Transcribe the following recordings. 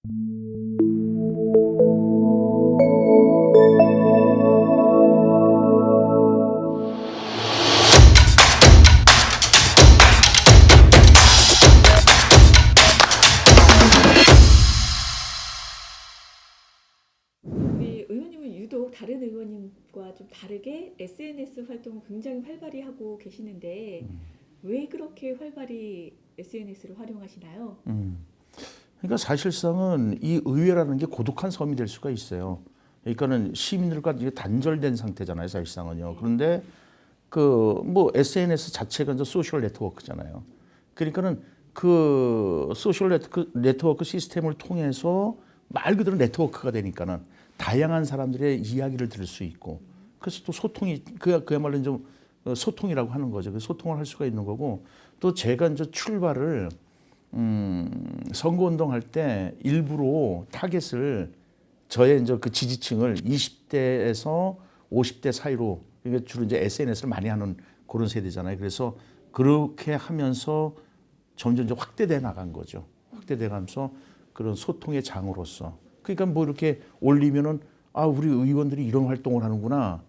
우리 의원님은 유독 다른 의원님과 좀 다르게 SNS 활동을 굉장히 활발히 하고 계시는데 왜 그렇게 활발히 SNS를 활용하시나요? 그러니까 사실상은 이 의회라는 게 고독한 섬이 될 수가 있어요. 그러니까는 시민들과 이게 단절된 상태잖아요, 사실상은요. 그런데 그 뭐 SNS 자체가 이제 소셜 네트워크잖아요. 그러니까는 그 소셜 네트워크 시스템을 통해서 말 그대로 네트워크가 되니까는 다양한 사람들의 이야기를 들을 수 있고, 그래서 또 소통이 그야말로 이제 소통이라고 하는 거죠. 그 소통을 할 수가 있는 거고, 또 제가 이제 출발을 선거운동 할 때 일부러 타겟을 저의 이제 그 지지층을 20대에서 50대 사이로, 이게 주로 이제 SNS를 많이 하는 그런 세대잖아요. 그래서 그렇게 하면서 점점 이제 확대돼 나간 거죠. 확대돼 가면서 그런 소통의 장으로서. 그러니까 뭐 이렇게 올리면은 아, 우리 의원들이 이런 활동을 하는구나.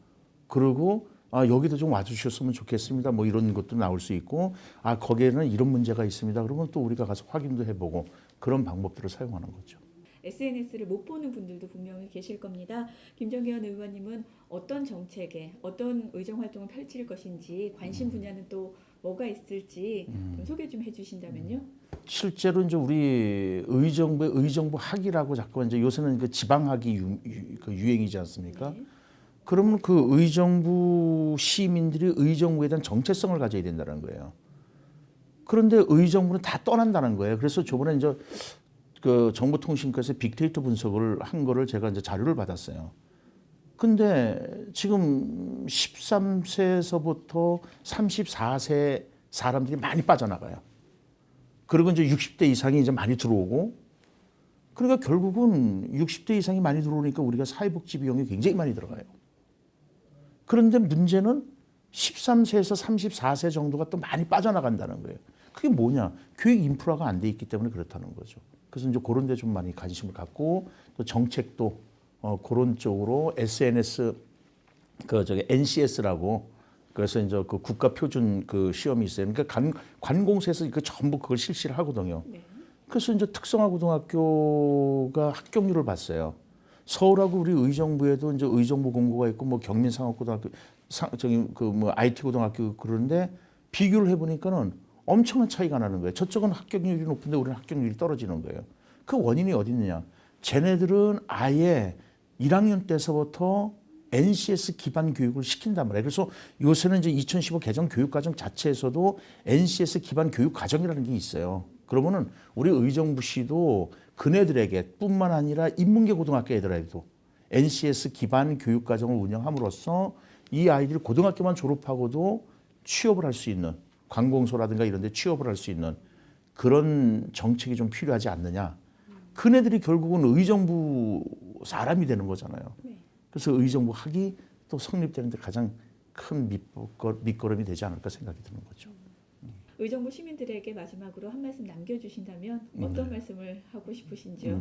그리고 아, 여기도 좀 와주셨으면 좋겠습니다. 뭐 이런 것도 나올 수 있고, 아, 거기에는 이런 문제가 있습니다. 그러면 또 우리가 가서 확인도 해보고, 그런 방법들을 사용하는 거죠. SNS를 못 보는 분들도 분명히 계실 겁니다. 김정기현 의원님은 어떤 정책에 어떤 의정 활동을 펼칠 것인지 관심 분야는 또 뭐가 있을지 좀 소개 좀 해주신다면요. 실제로 이제 우리 의정부의 의정부 학이라고 자꾸 이제 요새는 그 지방학이 그 유행이지 않습니까? 네. 그러면 그 의정부 시민들이 의정부에 대한 정체성을 가져야 된다는 거예요. 그런데 의정부는 다 떠난다는 거예요. 그래서 저번에 이제 그 정보통신과에서 빅데이터 분석을 한 거를 제가 이제 자료를 받았어요. 근데 지금 13세에서부터 34세 사람들이 많이 빠져나가요. 그리고 이제 60대 이상이 이제 많이 들어오고, 그러니까 결국은 60대 이상이 많이 들어오니까 우리가 사회복지 비용이 굉장히 많이 들어가요. 그런데 문제는 13세에서 34세 정도가 또 많이 빠져나간다는 거예요. 그게 뭐냐? 교육 인프라가 안 돼 있기 때문에 그렇다는 거죠. 그래서 이제 그런 데 좀 많이 관심을 갖고, 또 정책도 그런 쪽으로 SNS NCS라고, 그래서 이제 그 국가 표준 그 시험이 있어요. 그러니까 관공서에서 그 전부 그걸 실시를 하거든요. 네. 그래서 이제 특성화 고등학교가 합격률을 봤어요. 서울하고 우리 의정부에도 이제 의정부 공고가 있고, 뭐 경민상업고등학교, 저기 그 뭐 IT 고등학교, 그런데 비교를 해보니까는 엄청난 차이가 나는 거예요. 저쪽은 합격률이 높은데 우리는 합격률이 떨어지는 거예요. 그 원인이 어디 있느냐? 쟤네들은 아예 1학년 때서부터 NCS 기반 교육을 시킨단 말이에요. 그래서 요새는 이제 2015 개정 교육과정 자체에서도 NCS 기반 교육 과정이라는 게 있어요. 그러면은 우리 의정부시도 그네들에게 뿐만 아니라 인문계 고등학교 애들에게도 NCS 기반 교육 과정을 운영함으로써 이 아이들이 고등학교만 졸업하고도 취업을 할 수 있는, 관공서라든가 이런 데 취업을 할 수 있는 그런 정책이 좀 필요하지 않느냐. 그네들이 결국은 의정부 사람이 되는 거잖아요. 네. 그래서 의정부 학이 또 성립되는데 가장 큰 밑거름이 되지 않을까 생각이 드는 거죠. 의정부 시민들에게 마지막으로 한 말씀 남겨주신다면 어떤 말씀을 하고 싶으신지요?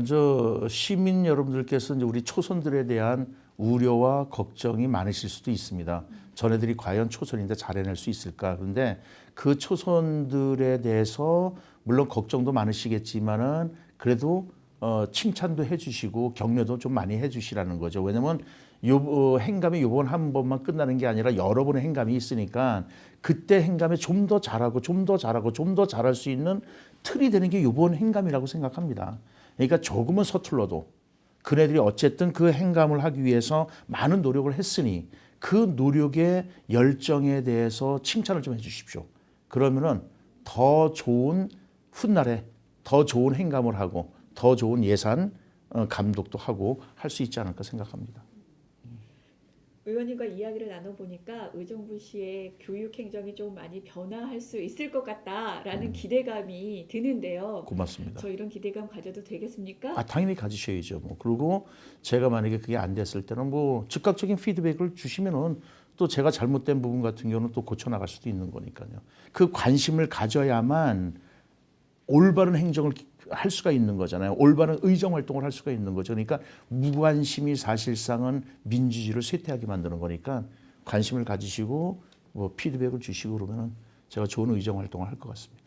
저 시민 여러분들께서 이제 우리 초선들에 대한 우려와 걱정이 많으실 수도 있습니다. 전애들이 과연 초선인데 잘 해낼 수 있을까? 그런데 그 초선들에 대해서 물론 걱정도 많으시겠지만은 그래도 칭찬도 해주시고 격려도 좀 많이 해주시라는 거죠. 왜냐하면 행감이 요번 한 번만 끝나는 게 아니라 여러 번의 행감이 있으니까 그때 행감에 좀 더 잘하고 좀 더 잘하고 좀 더 잘할 수 있는 틀이 되는 게 요번 행감이라고 생각합니다. 그러니까 조금은 서툴러도 그네들이 어쨌든 그 행감을 하기 위해서 많은 노력을 했으니 그 노력의 열정에 대해서 칭찬을 좀 해주십시오. 그러면은 더 좋은 훗날에 더 좋은 행감을 하고 더 좋은 예산 감독도 하고 할 수 있지 않을까 생각합니다. 의원님과 이야기를 나눠보니까 의정부시의 교육 행정이 좀 많이 변화할 수 있을 것 같다라는 기대감이 드는데요. 고맙습니다. 저 이런 기대감 가져도 되겠습니까? 아, 당연히 가지셔야죠. 뭐. 그리고 제가 만약에 그게 안 됐을 때는 뭐 즉각적인 피드백을 주시면은 또 제가 잘못된 부분 같은 경우는 또 고쳐 나갈 수도 있는 거니까요. 그 관심을 가져야만 올바른 행정을 할 수가 있는 거잖아요. 올바른 의정 활동을 할 수가 있는 거죠. 그러니까 무관심이 사실상은 민주주의를 쇠퇴하게 만드는 거니까 관심을 가지시고 뭐 피드백을 주시고 그러면은 제가 좋은 의정 활동을 할 것 같습니다.